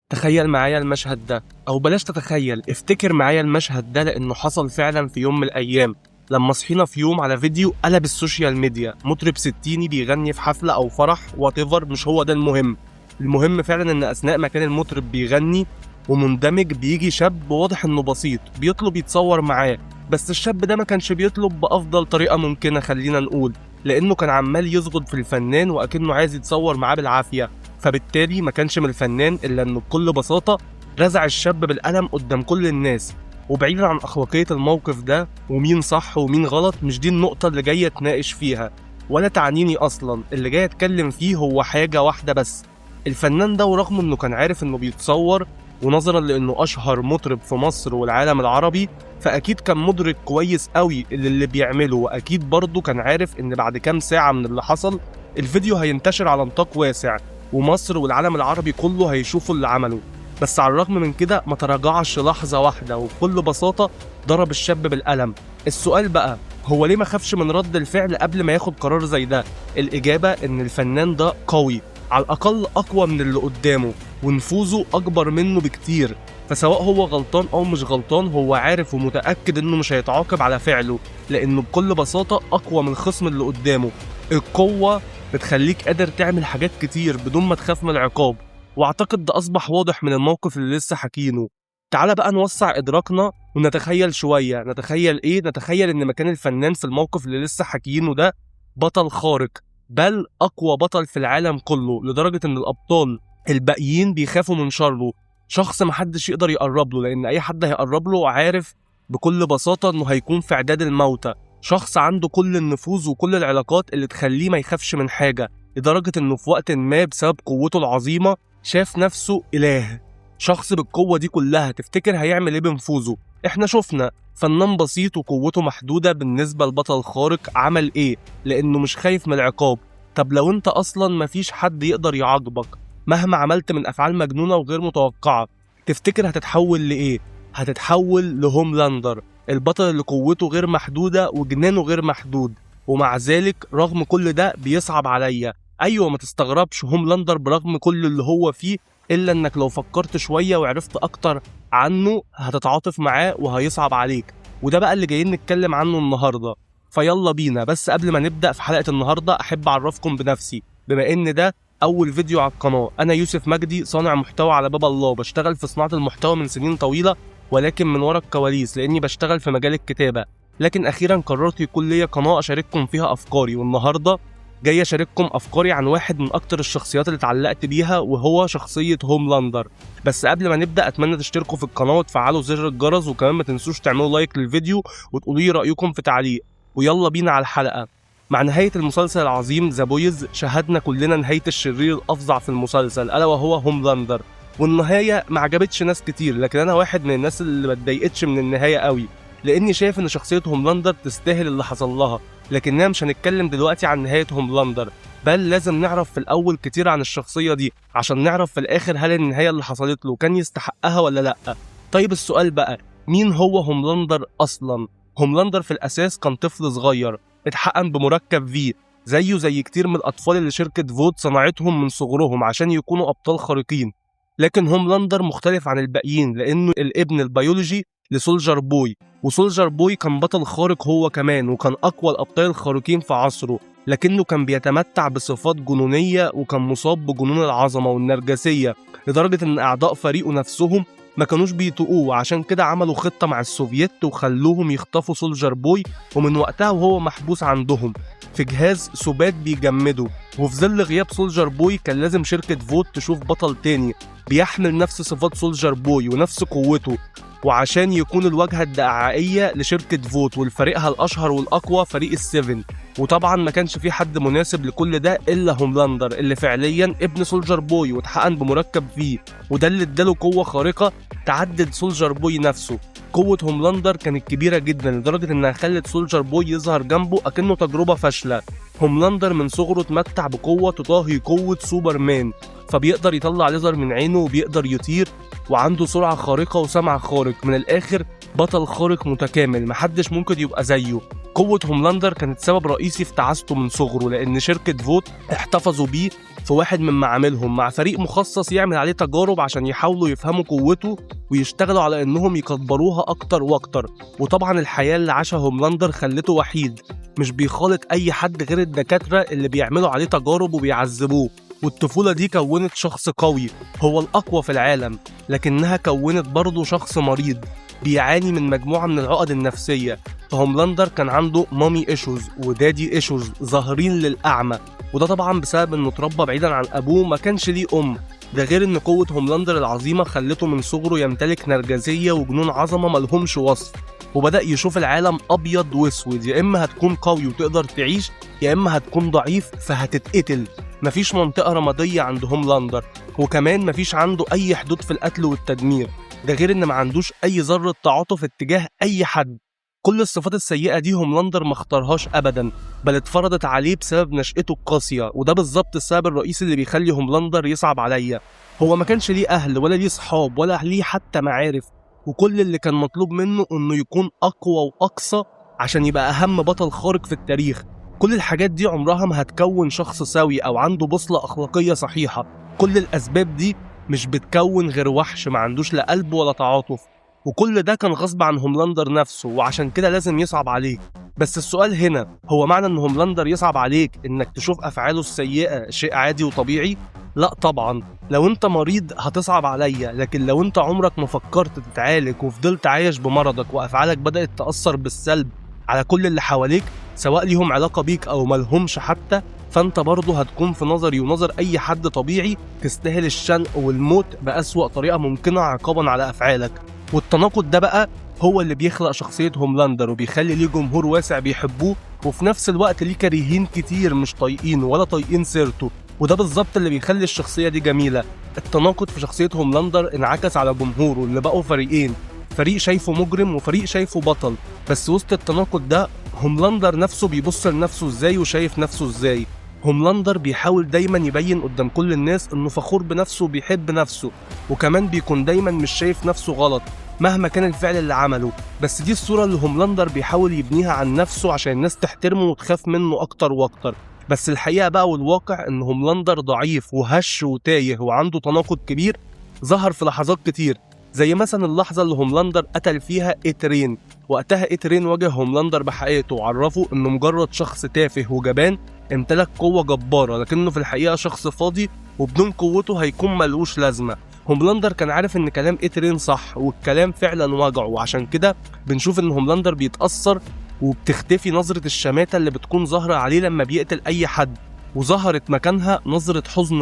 تخيل معايا المشهد ده، أو بلاش تتخيل، افتكر معايا المشهد ده لأنه حصل فعلا في يوم من الأيام. لما صحينا في يوم على فيديو قلب السوشيال ميديا، مطرب ستيني بيغني في حفلة أو فرح واتيفر، مش هو ده المهم. المهم فعلا إن أثناء ما كان المطرب بيغني ومندمج بيجي شاب واضح إنه بسيط بيطلب يتصور معاه. بس الشاب ده ما كانش بيطلب بأفضل طريقة ممكنة، خلينا نقول، لأنه كان عمال يزغد في الفنان وأكنه عايز يتصور معاه بالعافية. فبالتالي ما كانش من الفنان إلا إنه بكل بساطة رزع الشاب بالقلم قدام كل الناس. وبعيدا عن أخلاقية الموقف ده ومين صح ومين غلط، مش دي النقطة اللي جاية تناقش فيها ولا تعنيني أصلا. اللي جاية أتكلم فيه هو حاجة واحدة بس. الفنان ده ورغم إنه كان عارف إنه بيتصور، ونظرا لإنه أشهر مطرب في مصر والعالم العربي، فأكيد كان مدرك كويس قوي اللي بيعمله، وأكيد برضه كان عارف إن بعد كام ساعة من اللي حصل الفيديو هينتشر على نطاق واسع ومصر والعالم العربي كله هيشوفوا اللي عمله. بس على الرغم من كده ما تراجعش لحظة واحدة، وبكل بساطة ضرب الشاب بالقلم. السؤال بقى هو ليه ما خافش من رد الفعل قبل ما ياخد قرار زي ده؟ الإجابة إن الفنان ده قوي، على الأقل أقوى من اللي قدامه، ونفوذه أكبر منه بكتير. فسواء هو غلطان أو مش غلطان، هو عارف ومتأكد إنه مش هيتعاقب على فعله، لأنه بكل بساطة أقوى من الخصم اللي قدامه. القوة بتخليك قادر تعمل حاجات كتير بدون ما تخاف من العقاب، واعتقد ده اصبح واضح من الموقف اللي لسه حكينه. تعال بقى نوسع ادراكنا ونتخيل شوية. نتخيل ايه؟ نتخيل ان مكان الفنان في الموقف اللي لسه حكينه ده بطل خارق، بل اقوى بطل في العالم كله، لدرجة ان الابطال الباقيين بيخافوا من شره. شخص محدش يقدر يقرب له، لان اي حد هيقرب له عارف بكل بساطة انه هيكون في اعداد الموتى. شخص عنده كل النفوذ وكل العلاقات اللي تخليه ما يخافش من حاجة، لدرجة انه في وقت ما بسبب قوته العظيمة شاف نفسه إله. شخص بالقوة دي كلها تفتكر هيعمل ايه بنفوذه؟ احنا شفنا فنان بسيط وقوته محدودة بالنسبة لبطل خارق عمل ايه، لانه مش خايف من العقاب. طب لو انت اصلا مفيش حد يقدر يعاقبك مهما عملت من افعال مجنونة وغير متوقعة، تفتكر هتتحول لايه؟ هتتحول لهوملاندر، البطل اللي قوته غير محدودة وجنانه غير محدود. ومع ذلك رغم كل ده بيصعب عليا. ايوه، ما تستغربش، هوملاندر برغم كل اللي هو فيه، الا انك لو فكرت شوية وعرفت اكتر عنه هتتعاطف معاه وهيصعب عليك. وده بقى اللي جايين نتكلم عنه النهاردة. فيلا بينا. بس قبل ما نبدأ في حلقة النهاردة احب اعرفكم بنفسي، بما ان ده اول فيديو على القناة. انا يوسف مجدي، صانع محتوى على باب الله، بشتغل في صناعة المحتوى من سنين طويلة، ولكن من ورا الكواليس لاني بشتغل في مجال الكتابة. لكن اخيرا قررت يكون ليا قناة اشارككم فيها افكاري، والنهاردة جاي اشارككم افكاري عن واحد من اكتر الشخصيات اللي اتعلقت بيها، وهو شخصية هوملاندر. بس قبل ما نبدأ اتمنى تشتركوا في القناة وتفعلوا زر الجرس، وكمان ما تنسوش تعملوا لايك للفيديو وتقولوا لي رأيكم في تعليق. ويلا بينا على الحلقة. مع نهاية المسلسل العظيم ذا بويز شاهدنا كلنا نهاية الشرير الافظع في المسلسل، الا وهو هوملاندر. والنهاية ما عجبتش ناس كتير، لكن انا واحد من الناس اللي ما اتضايقتش من النهاية قوي، لاني شايف ان شخصية هوملاندر تستاهل اللي حصل لها. لكننا مش هنتكلم دلوقتي عن نهاية هوملاندر، بل لازم نعرف في الأول كتير عن الشخصية دي عشان نعرف في الآخر هل النهاية اللي حصلت له كان يستحقها ولا لأ. طيب السؤال بقى، مين هو هوملاندر أصلا؟ هوملاندر في الأساس كان طفل صغير اتحقن بمركب في، زيه زي كتير من الأطفال اللي شركة فوت صنعتهم من صغرهم عشان يكونوا أبطال خارقين. لكن هوملاندر مختلف عن الباقيين لأنه الابن البيولوجي لسولجر بوي، وسولجر بوي كان بطل خارق هو كمان، وكان أقوى الأبطال الخارقين في عصره، لكنه كان بيتمتع بصفات جنونية وكان مصاب بجنون العظمة والنرجسية، لدرجة إن أعضاء فريقه نفسهم ما كانوش بيطوقوه. عشان كده عملوا خطة مع السوفييت وخلوهم يخطفوا سولجر بوي، ومن وقتها وهو محبوس عندهم في جهاز سبات بيجمده. وفي ظل غياب سولجر بوي كان لازم شركة فوت تشوف بطل تاني بيحمل نفس صفات سولجر بوي ونفس قوته، وعشان يكون الواجهة الدعائية لشركة فوت والفريقها الأشهر والأقوى فريق السيفن. وطبعا ما كانش في حد مناسب لكل ده إلا هوملاندر اللي فعليا ابن سولجر بوي واتحقن بمركب فيه، وده اللي اداله قوة خارقة تعدد سولجر بوي نفسه. قوة هوملاندر كانت كبيرة جدا لدرجة انها خلت سولجر بوي يظهر جنبه اكنه تجربة فاشلة. هوملاندر من صغره اتمتع بقوة تضاهي قوة سوبرمان، فبيقدر يطلع ليزر من عينه وبيقدر يطير وعنده سرعة خارقة وسمع خارق. من الآخر بطل خارق متكامل محدش ممكن يبقى زيه. قوة هوملاندر كانت سبب رئيسي في تعاسته من صغره، لأن شركة فوت احتفظوا بيه في واحد من معاملهم مع فريق مخصص يعمل عليه تجارب عشان يحاولوا يفهموا قوته ويشتغلوا على إنهم يكبروها أكتر وأكتر. وطبعا الحياة اللي عاشها هوملاندر خلته وحيد، مش بيخالط أي حد غير الدكاترة اللي بيعملوا عليه تجارب وبيعذبوه. والطفولة دي كونت شخص قوي هو الأقوى في العالم، لكنها كونت برضه شخص مريض بيعاني من مجموعة من العقد النفسية. فهوملاندر كان عنده مامي ايشوز ودادي ايشوز ظاهرين للأعمى، وده طبعا بسبب انه اتربى بعيدا عن ابوه، ما كانش ليه ام. ده غير ان قوة هوملاندر العظيمة خلته من صغره يمتلك نرجسية وجنون عظمة ملهمش وصف، وبدأ يشوف العالم ابيض واسود، يا اما هتكون قوي وتقدر تعيش، يا اما هتكون ضعيف فهتتقتل. مفيش منطقة رمادية عند هوملاندر، وكمان مفيش عنده اي حدود في القتل والتدمير. ده غير ان ما عندوش اي ذرة تعاطف اتجاه اي حد. كل الصفات السيئة دي هوملاندر ما اختارهاش ابدا، بل اتفرضت عليه بسبب نشأته القاسية، وده بالظبط السبب الرئيسي اللي بيخلي هوملاندر يصعب عليا. هو ما كانش ليه اهل ولا ليه صحاب ولا ليه حتى معارف، وكل اللي كان مطلوب منه انه يكون اقوى واقصى عشان يبقى اهم بطل خارق في التاريخ. كل الحاجات دي عمرها ما هتكون شخص سوي او عنده بوصلة اخلاقية صحيحة. كل الاسباب دي مش بتكون غير وحش ما عندوش لا قلب ولا تعاطف، وكل ده كان غصب عن هوملاندر نفسه، وعشان كده لازم يصعب عليك. بس السؤال هنا، هو معنى ان هوملاندر يصعب عليك انك تشوف افعاله السيئة شيء عادي وطبيعي؟ لا طبعا. لو انت مريض هتصعب عليا، لكن لو انت عمرك ما فكرت تتعالج وفضلت عايش بمرضك وافعالك بدأت تأثر بالسلب على كل اللي حواليك سواء ليهم علاقة بيك او ملهمش حتى، فانت برضه هتكون في نظري ونظر اي حد طبيعي تستاهل الشنق والموت بأسوأ طريقة ممكنة عقابا على افعالك. والتناقض ده بقى هو اللي بيخلق شخصية هوملاندر وبيخلي ليه جمهور واسع بيحبوه، وفي نفس الوقت ليه كارهين كتير مش طايقينه ولا طايقين سيرته، وده بالظبط اللي بيخلي الشخصية دي جميلة. التناقض في شخصية هوملاندر انعكس على جمهوره اللي بقوا فريقين، فريق شايفه مجرم وفريق شايفه بطل. بس وسط التناقض ده هوملاندر نفسه بيبص لنفسه ازاي وشايف نفسه ازاي. هوملاندر بيحاول دايما يبين قدام كل الناس انه فخور بنفسه وبيحب نفسه، وكمان بيكون دايما مش شايف نفسه غلط مهما كان الفعل اللي عمله. بس دي الصورة اللي هوملاندر بيحاول يبنيها عن نفسه عشان الناس تحترمه وتخاف منه اكتر واكتر. بس الحقيقة بقى والواقع ان هوملاندر ضعيف وهش وتايه وعنده تناقض كبير ظهر في لحظات كتير، زي مثلا اللحظة اللي هوملاندر قتل فيها إيترين. وقتها إيترين واجه هوملاندر بحقيقته وعرفه انه مجرد شخص تافه وجبان امتلك قوة جبارة، لكنه في الحقيقة شخص فاضي وبدون قوته هيكون ملوش لازمة. هوملاندر كان عارف ان كلام إيترين صح، والكلام فعلا وجعه، وعشان كده بنشوف ان هوملاندر بيتأثر وبتختفي نظرة الشماتة اللي بتكون ظاهرة عليه لما بيقتل اي حد، وظهرت مكانها نظرة حزن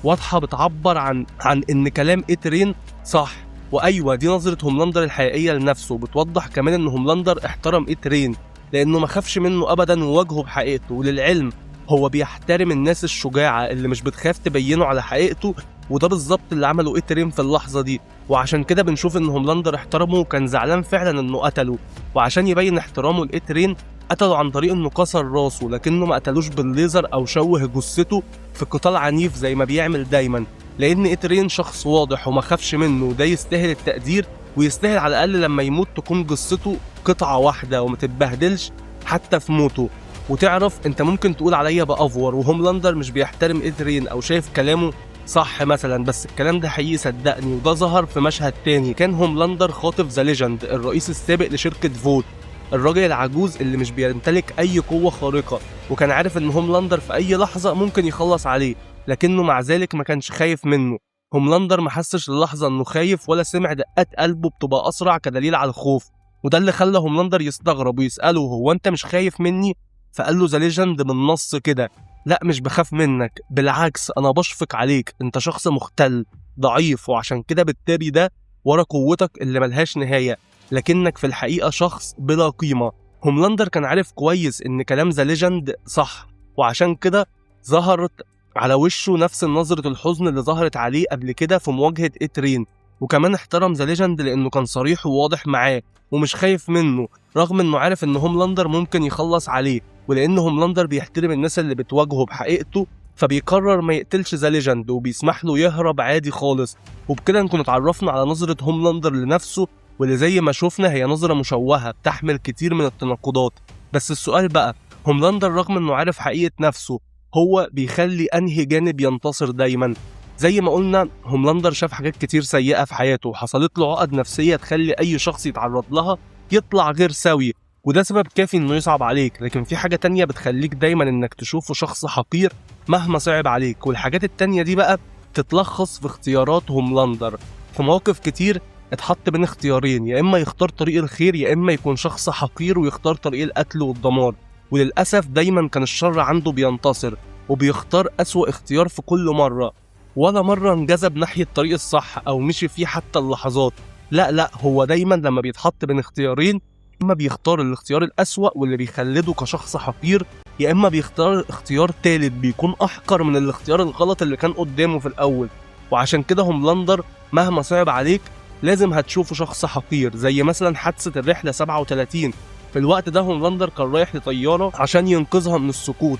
واضحة بتعبر عن ان كلام إيترين صح. وايوه دي نظرة هوملاندر الحقيقية لنفسه، بتوضح كمان ان هوملاندر احترم إيترين لانه ما خافش منه ابدا وواجهه بحقيقته. وللعلم هو بيحترم الناس الشجاعة اللي مش بتخاف تبينه على حقيقته، وده بالظبط اللي عمله إيترين في اللحظة دي. وعشان كده بنشوف ان هوملاندر احترمه وكان زعلان فعلا انه قتله، وعشان يبين احترامه لإيترين قتله عن طريق انه كسر راسه، لكنه ما قتلوش بالليزر او شوه جثته في قتال عنيف زي ما بيعمل دايما، لان إيترين شخص واضح وما خافش منه، وده يستاهل التقدير، ويستاهل على الاقل لما يموت تكون جثته قطعة واحدة وما تتبهدلش حتى في موته. وتعرف انت ممكن تقول عليا بأفور وهوملاندر مش بيحترم إيترين او شايف كلامه صح مثلا، بس الكلام ده حقيقي صدقني، وده ظهر في مشهد تاني. كان هوملاندر خاطف ذا ليجند الرئيس السابق لشركة فوت، الراجل العجوز اللي مش بيمتلك اي قوة خارقة، وكان عارف ان هوملاندر في اي لحظة ممكن يخلص عليه، لكنه مع ذلك ما كانش خايف منه. هوملاندر ما حسش للحظة انه خايف ولا سمع دقات قلبه بتبقى اسرع كدليل على الخوف، وده اللي خلى هوملاندر يستغرب ويسأله هو انت مش خايف مني؟ فقال له ذا ليجند من نص كده لا مش بخاف منك، بالعكس انا بشفق عليك، انت شخص مختل ضعيف، وعشان كده بالتالي ده ورا قوتك اللي ملهاش نهاية، لكنك في الحقيقة شخص بلا قيمة. هوملاندر كان عارف كويس ان كلام ذا ليجند صح، وعشان كده ظهرت على وشه نفس نظرة الحزن اللي ظهرت عليه قبل كده في مواجهة إيترين. وكمان احترم ذا ليجند لانه كان صريح وواضح معاه ومش خايف منه، رغم انه عارف ان هوملاندر ممكن يخلص عليه، ولان هوملاندر بيحترم الناس اللي بتواجهه بحقيقته فبيقرر ما يقتلش ذا ليجند وبيسمح له يهرب عادي خالص. وبكده نكون اتعرفنا على نظرة هوملاندر لنفسه، واللي زي ما شفنا هي نظرة مشوهة بتحمل كتير من التناقضات. بس السؤال بقى، هوملاندر رغم انه عارف حقيقة نفسه هو بيخلي انهي جانب ينتصر دايما؟ زي ما قلنا هوملاندر شاف حاجات كتير سيئة في حياته وحصلت له عقد نفسية تخلي اي شخص يتعرض لها يطلع غير سوي، وده سبب كافي انه يصعب عليك. لكن في حاجة تانية بتخليك دايما انك تشوفه شخص حقير مهما صعب عليك، والحاجات التانية دي بقى تتلخص في اختيارات هوملاندر. في مواقف كتير اتحط بين اختيارين، يا اما يختار طريق الخير يا اما يكون شخص حقير ويختار طريق القتل والدمار. وللأسف دايما كان الشر عنده بينتصر وبيختار أسوأ اختيار في كل مرة، ولا مرة انجذب ناحية الطريق الصح أو مشي فيه حتى اللحظات. لا هو دايما لما بيتحط بين اختيارين، إما بيختار الاختيار الأسوأ واللي بيخلده كشخص حقير، يا إما بيختار اختيار تالت بيكون أحقر من الاختيار الغلط اللي كان قدامه في الأول. وعشان كده هوملاندر مهما صعب عليك لازم هتشوفه شخص حقير. زي مثلا حادثة الرحلة 37، في الوقت ده هوملاندر كان رايح لطيارة عشان ينقذها من السقوط،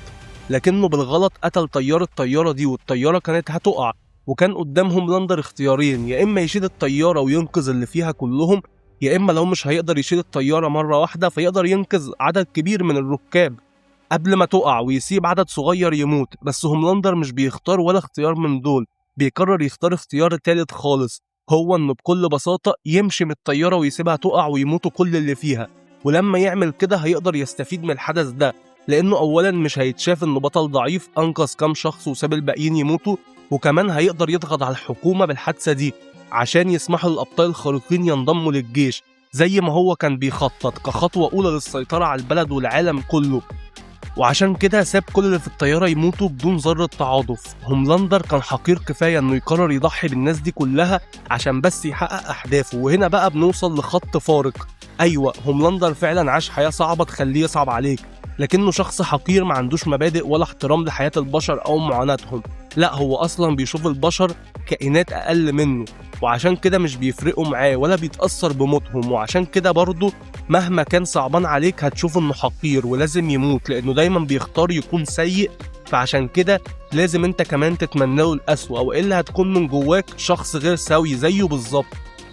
لكنه بالغلط قتل طيار الطيارة دي والطيارة كانت هتقع. وكان قدام هوملاندر اختيارين، يا إما يشيل الطيارة وينقذ اللي فيها كلهم، يا إما لو مش هيقدر يشيل الطيارة مرة واحدة فيقدر ينقذ عدد كبير من الركاب قبل ما تقع ويسيب عدد صغير يموت. بس هوملاندر مش بيختار ولا اختيار من دول، بيقرر يختار اختيار تالت خالص، هو انه بكل بساطة يمشي من الطيارة ويسيبها تقع ويموتوا كل اللي فيها. ولما يعمل كده هيقدر يستفيد من الحدث ده، لانه اولا مش هيتشاف انه بطل ضعيف انقذ كام شخص وساب الباقيين يموتوا، وكمان هيقدر يضغط على الحكومة بالحادثة دي عشان يسمحوا للابطال الخارقين ينضموا للجيش زي ما هو كان بيخطط كخطوة اولى للسيطرة على البلد والعالم كله. وعشان كده ساب كل اللي في الطيارة يموتوا بدون ذرة تعاطف. هوملاندر كان حقير كفاية انه يقرر يضحي بالناس دي كلها عشان بس يحقق اهدافه. وهنا بقى بنوصل لخط فارق. ايوه هوملاندر فعلا عاش حياة صعبة تخليه يصعب عليك، لكنه شخص حقير ما عندوش مبادئ ولا احترام لحياة البشر او معاناتهم. لا هو اصلا بيشوف البشر كائنات اقل منه، وعشان كده مش بيفرقوا معاه ولا بيتأثر بموتهم. وعشان كده برضه مهما كان صعبان عليك هتشوف انه حقير ولازم يموت، لانه دايما بيختار يكون سيء. فعشان كده لازم انت كمان تتمنى له الأسوأ، والا هتكون من جواك شخص غير سوي زيه بالظبط.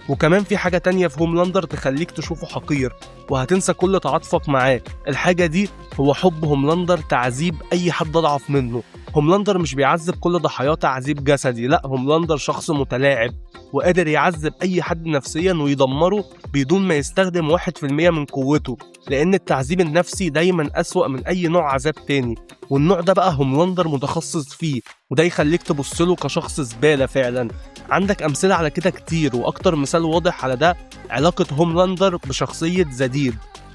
وكمان في حاجة تانية في هوملاندر تخليك تشوفه حقير وهتنسى كل تعاطفك معاه. الحاجة دي هو حب هوملاندر تعذيب أي حد أضعف منه. هوملاندر مش بيعذب كل ضحاياه تعذيب جسدي، لا هوملاندر شخص متلاعب وقادر يعذب أي حد نفسيا ويدمره بدون ما يستخدم 1% من قوته، لأن التعذيب النفسي دايما أسوأ من أي نوع عذاب تاني، والنوع ده بقى هوملاندر متخصص فيه، وده يخليك تبصله كشخص زبالة فعلا. عندك أمثلة على كده كتير، وأكتر مثال واضح على ده علاقة هوملاندر بشخصية زديد.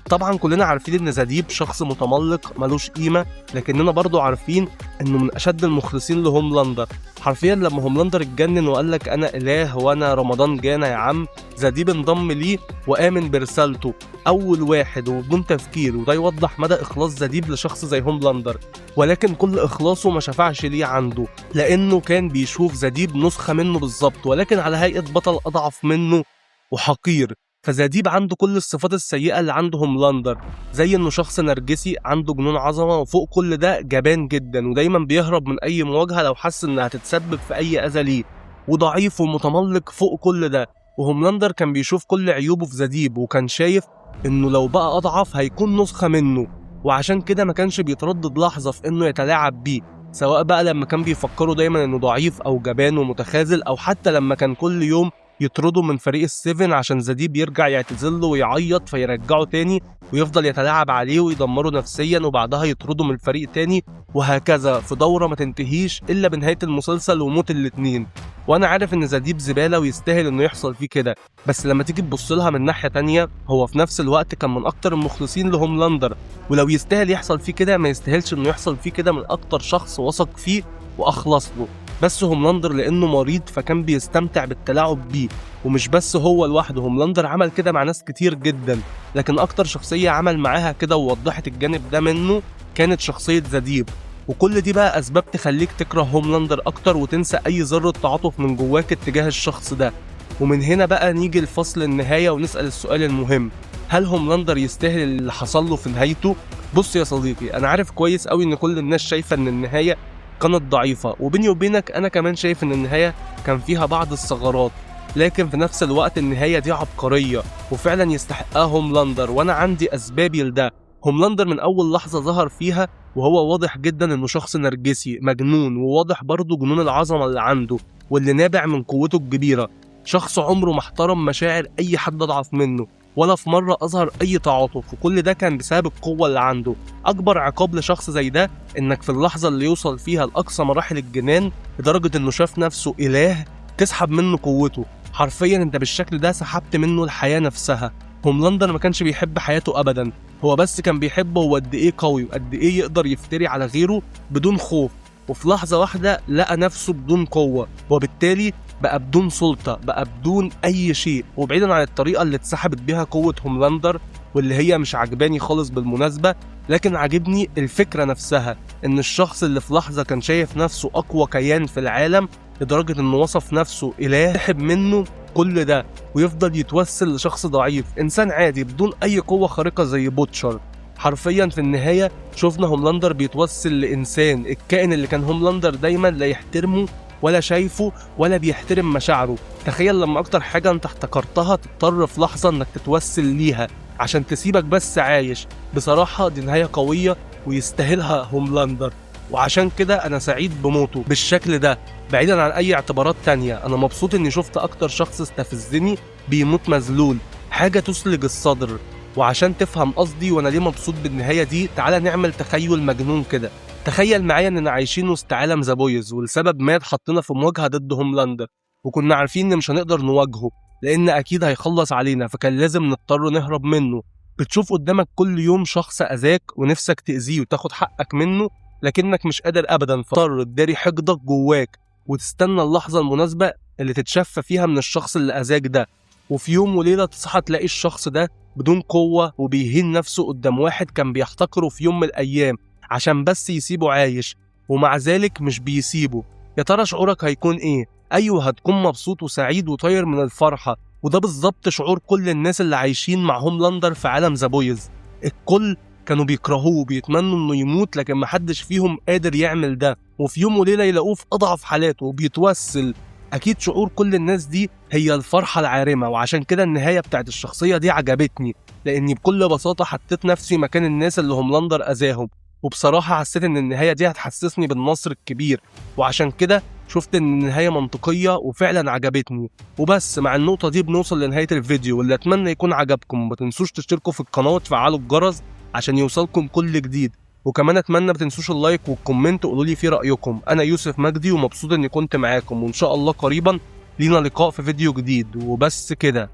طبعا كلنا عارفين ان زديب شخص متملق ملوش قيمة، لكننا برضو عارفين انه من اشد المخلصين لهوملاندر. حرفيا لما هوملاندر اتجنن وقالك انا اله وانا رمضان جانا يا عم، زديب انضم ليه وآمن برسالته اول واحد وبدون تفكير. وده يوضح مدى اخلاص زديب لشخص زي هوملاندر، ولكن كل اخلاصه ما شفعش ليه عنده، لانه كان بيشوف زديب نسخة منه بالظبط ولكن على هيئة بطل اضعف منه وحقير. فزديب عنده كل الصفات السيئة اللي عنده هوملاندر، زي انه شخص نرجسي عنده جنون عظمة، وفوق كل ده جبان جدا ودايما بيهرب من اي مواجهة لو حس انها هتتسبب في اي اذى ليه، وضعيف ومتملق فوق كل ده. وهوملاندر كان بيشوف كل عيوبه في زديب وكان شايف انه لو بقى اضعف هيكون نسخة منه، وعشان كده ما كانش بيتردد لحظة في انه يتلاعب بيه، سواء بقى لما كان بيفكروا دايما انه ضعيف او جبان ومتخاذل، او حتى لما كان كل يوم يطردوا من فريق السيفن عشان زديب يرجع يعتزله ويعيط فيرجعه تاني ويفضل يتلاعب عليه ويدمره نفسيا، وبعدها يطردوا من الفريق تاني، وهكذا في دورة ما تنتهيش إلا بنهاية المسلسل وموت الاتنين. وانا عارف ان زديب زبالة ويستاهل انه يحصل فيه كده، بس لما تيجي تبص لها من ناحية تانية هو في نفس الوقت كان من اكتر المخلصين لهوملاندر، ولو يستاهل يحصل فيه كده ما يستاهلش انه يحصل فيه كده من اكتر شخص وثق فيه واخلص له. بس هوملاندر لانه مريض فكان بيستمتع بالتلاعب بيه، ومش بس هو لوحده، هوملاندر عمل كده مع ناس كتير جدا، لكن اكتر شخصية عمل معاها كده ووضحت الجانب ده منه كانت شخصية زديب. وكل دي بقى اسباب تخليك تكره هوملاندر اكتر وتنسى اي ذرة تعاطف من جواك اتجاه الشخص ده. ومن هنا بقى نيجي لفصل النهاية ونسأل السؤال المهم، هل هوملاندر يستاهل اللي حصل له في نهايته؟ بص يا صديقي، انا عارف كويس قوي ان كل الناس شايفة ان النهاية كانت ضعيفة، وبيني وبينك انا كمان شايف ان النهاية كان فيها بعض الثغرات، لكن في نفس الوقت النهاية دي عبقرية وفعلا يستحقها هوملاندر، وانا عندي اسبابي لده. هوملاندر من أول لحظة ظهر فيها وهو واضح جدا إنه شخص نرجسي مجنون، وواضح برضه جنون العظمة اللي عنده واللي نابع من قوته الكبيرة. شخص عمره ما احترم مشاعر أي حد أضعف منه، ولا في مرة أظهر أي تعاطف، وكل ده كان بسبب القوة اللي عنده. أكبر عقاب لشخص زي ده إنك في اللحظة اللي يوصل فيها لأقصى مراحل الجنان لدرجة إنه شاف نفسه إله تسحب منه قوته. حرفيا أنت بالشكل ده سحبت منه الحياة نفسها. هوملاندر ما كانش بيحب حياته أبدا، هو بس كان بيحب هو قد إيه قوي وقد إيه يقدر يفتري على غيره بدون خوف. وفي لحظة واحدة لقى نفسه بدون قوة، وبالتالي بقى بدون سلطة، بقى بدون أي شيء. وبعيدا عن الطريقة اللي اتسحبت بيها قوة هوملاندر واللي هي مش عجباني خالص بالمناسبة، لكن عجبني الفكرة نفسها، إن الشخص اللي في لحظة كان شايف نفسه أقوى كيان في العالم لدرجة إنه وصف نفسه إله، سحب منه كل ده ويفضل يتوسل لشخص ضعيف إنسان عادي بدون أي قوة خارقة زي بوتشر. حرفيا في النهاية شفنا هوملاندر بيتوسل لإنسان، الكائن اللي كان هوملاندر دايما لا يحترمه ولا شايفه ولا بيحترم مشاعره. تخيل لما أكتر حاجة أنت احتكرتها تضطر في لحظة إنك تتوسل ليها عشان تسيبك بس عايش. بصراحة دي نهاية قوية ويستاهلها هوملاندر، وعشان كده أنا سعيد بموته بالشكل ده. بعيدا عن أي اعتبارات تانية، أنا مبسوط إني شفت أكتر شخص استفزني بيموت مذلول، حاجة تسلج الصدر. وعشان تفهم قصدي وانا ليه مبسوط بالنهايه دي، تعالى نعمل تخيل مجنون كده. تخيل معايا اننا عايشين وسط عالم ذا بويز، ولسبب ما اتحطينا في مواجهه ضد هوملاندر، وكنا عارفين ان مش هنقدر نواجهه لان اكيد هيخلص علينا، فكان لازم نضطر نهرب منه. بتشوف قدامك كل يوم شخص اذاك ونفسك تاذيه وتاخد حقك منه، لكنك مش قادر ابدا، فاضطر تداري حقدك جواك وتستنى اللحظه المناسبه اللي تتشفى فيها من الشخص اللي اذاك ده. وفي يوم وليله تصحى تلاقي الشخص ده بدون قوة وبيهين نفسه قدام واحد كان بيحتقره في يوم من الأيام عشان بس يسيبه عايش، ومع ذلك مش بيسيبه. يا ترى شعورك هيكون إيه؟ أيوه، هتكون مبسوط وسعيد وطاير من الفرحة، وده بالظبط شعور كل الناس اللي عايشين مع هوملاندر في عالم ذا بويز. الكل كانوا بيكرهوه وبيتمنوا إنه يموت، لكن محدش فيهم قادر يعمل ده، وفي يوم وليلة يلاقوه في أضعف حالاته وبيتوسل. أكيد شعور كل الناس دي هي الفرحة العارمة، وعشان كده النهاية بتاعت الشخصية دي عجبتني، لأني بكل بساطة حطيت نفسي مكان الناس اللي هوملاندر أذاهم، وبصراحة حسيت إن النهاية دي هتحسسني بالنصر الكبير، وعشان كده شفت إن النهاية منطقية وفعلا عجبتني. وبس مع النقطة دي بنوصل لنهاية الفيديو، واللي أتمنى يكون عجبكم. ما تنسوش تشتركوا في القناة وتفعلوا الجرس عشان يوصلكم كل جديد، وكمان اتمنى ما تنسوش اللايك والكومنت وقولوا لي فيه رايكم. انا يوسف مجدي ومبسوط اني كنت معاكم، وان شاء الله قريبا لينا لقاء في فيديو جديد. وبس كده.